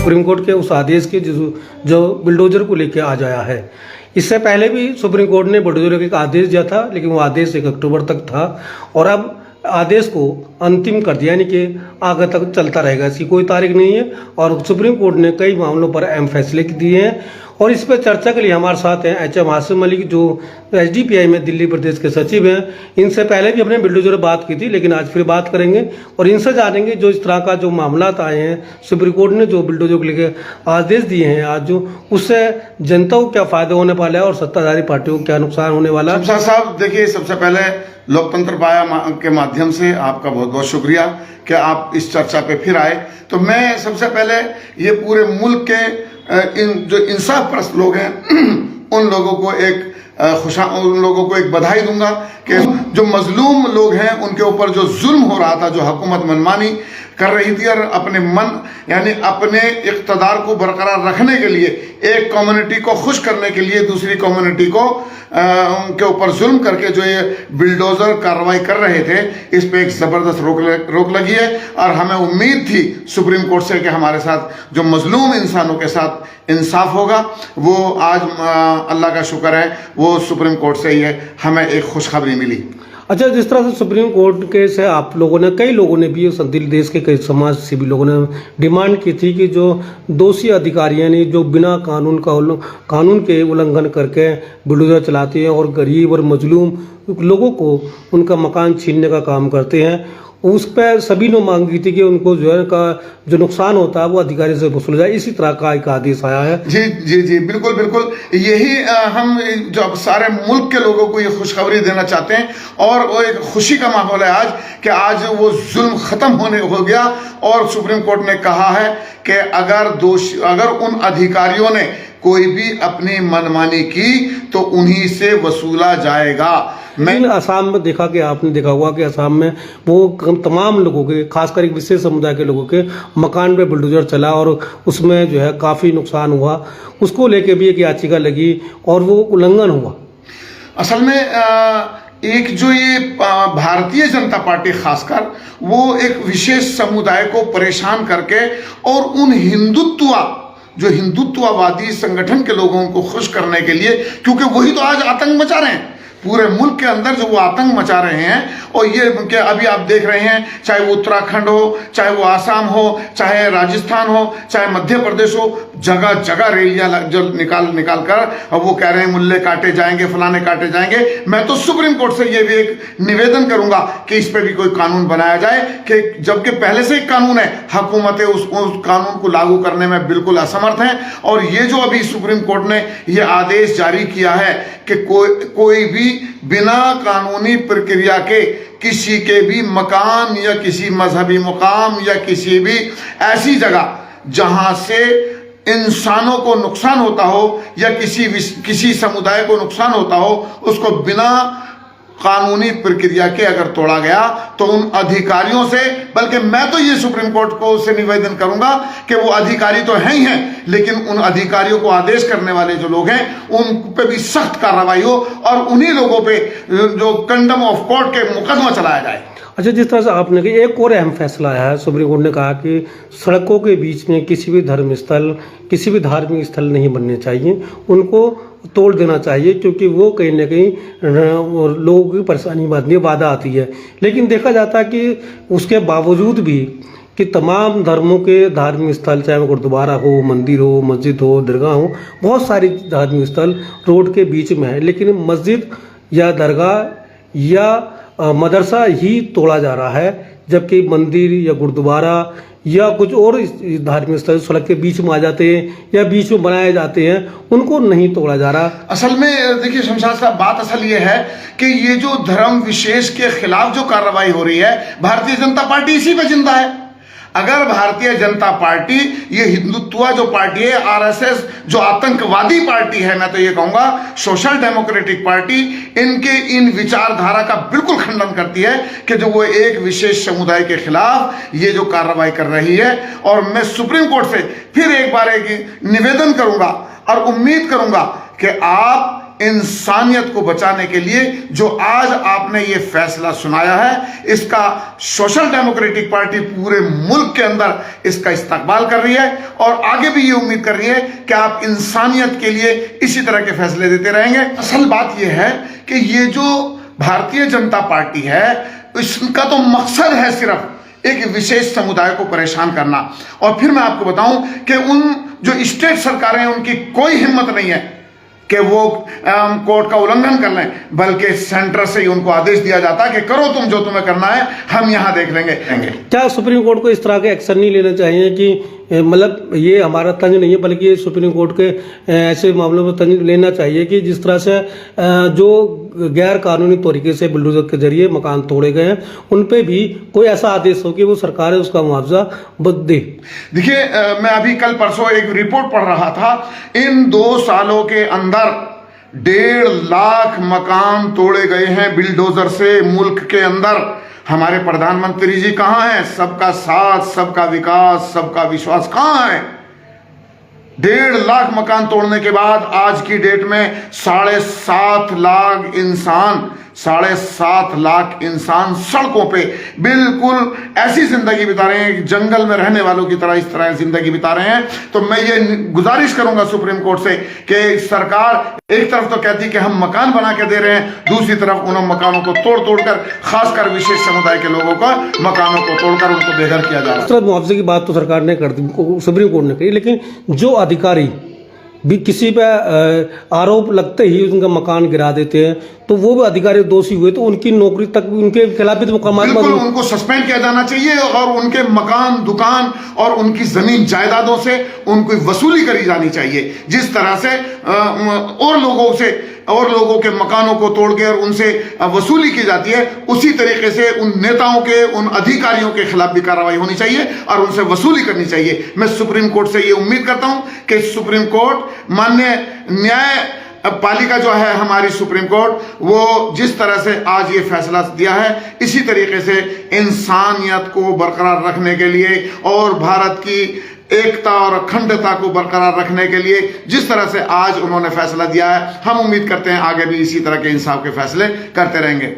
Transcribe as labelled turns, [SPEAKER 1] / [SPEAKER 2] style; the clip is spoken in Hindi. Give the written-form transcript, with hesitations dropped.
[SPEAKER 1] सुप्रीम कोर्ट के उस आदेश के जो बुलडोजर को लेकर आज आया है। इससे पहले भी सुप्रीम कोर्ट ने बुलडोजर का एक आदेश दिया था, लेकिन वो आदेश 1 अक्टूबर तक था और अब आदेश को अंतिम कर दिया, यानी कि आगे तक चलता रहेगा, इसकी कोई तारीख नहीं है। और सुप्रीम कोर्ट ने कई मामलों पर अहम फैसले दिए हैं और इस पर चर्चा के लिए हमारे साथ हैं HM आसिम मलिक, जो SDPI में दिल्ली प्रदेश के सचिव हैं। इनसे पहले भी हमने बुलडोजर बात की थी, लेकिन आज फिर बात करेंगे और इनसे जानेंगे जो इस तरह का जो मामला आए हैं, सुप्रीम कोर्ट ने जो बुलडोजर को लेकर आदेश दिए हैं आज, जो उससे जनता को क्या फायदा होने वाला है और सत्ताधारी पार्टियों को क्या नुकसान होने वाला है।
[SPEAKER 2] साहब देखिए, सबसे पहले लोकतंत्र पाया के माध्यम से आपका बहुत बहुत शुक्रिया कि आप इस चर्चा पे फिर आए। तो मैं सबसे पहले ये पूरे मुल्क के जो इंसाफ परस्त लोग हैं उन लोगों को एक बधाई दूंगा कि जो मजलूम लोग हैं उनके ऊपर जो जुल्म हो रहा था, जो हुकूमत मनमानी कर रही थी और अपने मन यानी अपने इक़्तिदार को बरकरार रखने के लिए, एक कम्युनिटी को खुश करने के लिए दूसरी कम्युनिटी को के ऊपर जुल्म करके जो ये बिल्डोजर कार्रवाई कर रहे थे, इस पे एक ज़बरदस्त रोक लगी है। और हमें उम्मीद थी सुप्रीम कोर्ट से कि हमारे साथ जो मजलूम इंसानों के साथ इंसाफ होगा, वो आज अल्लाह का शुक्र है वो सुप्रीम कोर्ट से ही है, हमें एक खुशखबरी मिली।
[SPEAKER 1] अच्छा, जिस तरह से सुप्रीम कोर्ट के से आप लोगों ने, कई लोगों ने भी, देश के कई समाज सेवी लोगों ने डिमांड की थी कि जो दोषी अधिकारी ने जो बिना कानून के उल्लंघन करके बुलडोजर चलाते हैं और गरीब और मजलूम लोगों को उनका मकान छीनने का काम करते हैं, उस पर सभी ने मांग की थी कि उनको जो है का जो नुकसान होता है वो अधिकारी से वसूला जाए। इसी तरह का एक आदेश आया है।
[SPEAKER 2] जी जी जी, बिल्कुल बिल्कुल, यही हम जो सारे मुल्क के लोगों को ये खुशखबरी देना चाहते हैं और वो एक खुशी का माहौल है आज कि आज वो जुल्म खत्म हो गया और सुप्रीम कोर्ट ने कहा है कि अगर उन अधिकारियों ने कोई भी अपनी मनमानी की तो उन्हीं से वसूला जाएगा।
[SPEAKER 1] मैं असम में देखा कि आपने देखा होगा कि असम में वो तमाम लोगों के, खासकर एक विशेष समुदाय के लोगों के मकान पे बुलडोजर चला और उसमें जो है काफ़ी नुकसान हुआ, उसको लेके भी एक याचिका लगी और वो उल्लंघन हुआ।
[SPEAKER 2] असल में एक जो ये भारतीय जनता पार्टी खासकर वो एक विशेष समुदाय को परेशान करके और उन हिंदुत्ववादी संगठन के लोगों को खुश करने के लिए, क्योंकि वही तो आज आतंक मचा रहे हैं पूरे मुल्क के अंदर, जो वो आतंक मचा रहे हैं। और ये कि अभी आप देख रहे हैं, चाहे वो उत्तराखंड हो, चाहे वो आसाम हो, चाहे राजस्थान हो, चाहे मध्य प्रदेश हो, जगह जगह रैलियां जो निकाल कर और वो कह रहे हैं मुल्ले काटे जाएंगे, फलाने काटे जाएंगे। मैं तो सुप्रीम कोर्ट से ये भी एक निवेदन करूंगा कि इस पर भी कोई कानून बनाया जाए, कि जबकि पहले से एक कानून है, हुकूमतें उस कानून को लागू करने में बिल्कुल असमर्थ हैं। और ये जो अभी सुप्रीम कोर्ट ने ये आदेश जारी किया है कि कोई भी बिना कानूनी प्रक्रिया के किसी के भी मकान या किसी मजहबी मुकाम या किसी भी ऐसी जगह जहां से इंसानों को नुकसान होता हो या किसी समुदाय को नुकसान होता हो, उसको बिना कानूनी प्रक्रिया के अगर तोड़ा गया तो उन अधिकारियों से, बल्कि मैं तो ये सुप्रीम कोर्ट को से निवेदन करूंगा कि वो अधिकारी तो हैं ही हैं, लेकिन उन अधिकारियों को आदेश करने वाले जो लोग हैं उन पे भी सख्त कार्रवाई हो और उन्हीं लोगों पे जो कंडम ऑफ कोर्ट के मुकदमा चलाया जाए।
[SPEAKER 1] अच्छा, जिस तरह से आपने कहा, एक और अहम फैसला आया है, सुप्रीम कोर्ट ने कहा कि सड़कों के बीच में किसी भी धर्म स्थल, किसी भी धार्मिक स्थल नहीं बनने चाहिए, उनको तोड़ देना चाहिए, क्योंकि वो कहीं ना कहीं लोगों की परेशानी में बाधा आती है। लेकिन देखा जाता है कि उसके बावजूद भी कि तमाम धर्मों के धार्मिक स्थल, चाहे वो गुरुद्वारा हो, मंदिर हो, मस्जिद हो, दरगाह हो, बहुत सारी धार्मिक स्थल रोड के बीच में है, लेकिन मस्जिद या दरगाह या मदरसा ही तोड़ा जा रहा है, जबकि मंदिर या गुरुद्वारा या कुछ और धार्मिक स्थल सड़क के बीच में आ जाते हैं या बीच में बनाए जाते हैं, उनको नहीं तोड़ा जा रहा।
[SPEAKER 2] असल में देखिए शमशाद साहब, बात असल ये है कि ये जो धर्म विशेष के खिलाफ जो कार्रवाई हो रही है, भारतीय जनता पार्टी इसी पे जिंदा है। अगर भारतीय जनता पार्टी, ये हिंदुत्व जो पार्टी है, RSS जो आतंकवादी पार्टी है, मैं तो ये कहूंगा सोशल डेमोक्रेटिक पार्टी, इनके इन विचारधारा का बिल्कुल खंडन करती है कि जो वो एक विशेष समुदाय के खिलाफ ये जो कार्रवाई कर रही है। और मैं सुप्रीम कोर्ट से फिर एक बार एक निवेदन करूंगा और उम्मीद करूंगा कि आप इंसानियत को बचाने के लिए जो आज आपने ये फैसला सुनाया है, इसका सोशल डेमोक्रेटिक पार्टी पूरे मुल्क के अंदर इसका इस्तकबाल कर रही है और आगे भी ये उम्मीद कर रही है कि आप इंसानियत के लिए इसी तरह के फैसले देते रहेंगे। असल बात यह है कि ये जो भारतीय जनता पार्टी है, इसका तो मकसद है सिर्फ एक विशेष समुदाय को परेशान करना। और फिर मैं आपको बताऊं कि उन जो स्टेट सरकारें हैं उनकी कोई हिम्मत नहीं है कि वो कोर्ट का उल्लंघन कर लें, बल्कि सेंटर से ही उनको आदेश दिया जाता है कि करो तुम जो तुम्हें करना है, हम यहां देख लेंगे।
[SPEAKER 1] क्या सुप्रीम कोर्ट को इस तरह के एक्शन नहीं लेना चाहिए कि मतलब ये हमारा तंज नहीं है, बल्कि ये सुप्रीम कोर्ट के ऐसे मामलों में तंज लेना चाहिए कि जिस तरह से जो गैर कानूनी तरीके से बुलडोजर के जरिए मकान तोड़े गए हैं, उन पे भी कोई ऐसा आदेश हो कि वो सरकार उसका मुआवजा दे।
[SPEAKER 2] देखिए, मैं अभी कल परसों एक रिपोर्ट पढ़ रहा था, इन 2 सालों के अंदर 1.5 लाख मकान तोड़े गए हैं बिल्डोजर से मुल्क के अंदर। हमारे प्रधानमंत्री जी कहां हैं? सबका साथ, सबका विकास, सबका विश्वास कहां है? 1.5 लाख मकान तोड़ने के बाद आज की डेट में 7.5 लाख इंसान 7.5 लाख इंसान सड़कों पे बिल्कुल ऐसी जिंदगी बिता रहे हैं, जंगल में रहने वालों की तरह इस तरह जिंदगी बिता रहे हैं। तो मैं ये गुजारिश करूंगा सुप्रीम कोर्ट से कि सरकार एक तरफ तो कहती है कि हम मकान बना के दे रहे हैं, दूसरी तरफ उन मकानों को तोड़ तोड़कर, खासकर विशेष समुदाय के लोगों का मकानों को तोड़कर उनको बेघर किया जा रहा है।
[SPEAKER 1] मुआवजे की बात तो सरकार ने कर दी, सुप्रीम कोर्ट ने कही, लेकिन जो अधिकारी भी किसी पे आरोप लगते ही उनका मकान गिरा देते हैं, तो वो भी अधिकारी दोषी हुए तो उनकी नौकरी तक, उनके खिलाफ भी तो मुकदमा,
[SPEAKER 2] उनको सस्पेंड किया जाना चाहिए और उनके मकान, दुकान और उनकी जमीन जायदादों से उनको वसूली करी जानी चाहिए। जिस तरह से और लोगों के मकानों को तोड़ के और उनसे वसूली की जाती है, उसी तरीके से उन नेताओं के, उन अधिकारियों के खिलाफ भी कार्रवाई होनी चाहिए और उनसे वसूली करनी चाहिए। मैं सुप्रीम कोर्ट से ये उम्मीद करता हूं कि सुप्रीम कोर्ट, माननीय न्याय पालिका जो है हमारी सुप्रीम कोर्ट, वो जिस तरह से आज ये फैसला दिया है, इसी तरीके से इंसानियत को बरकरार रखने के लिए और भारत की एकता और अखंडता को बरकरार रखने के लिए जिस तरह से आज उन्होंने फैसला दिया है, हम उम्मीद करते हैं आगे भी इसी तरह के इंसाफ के फैसले करते रहेंगे।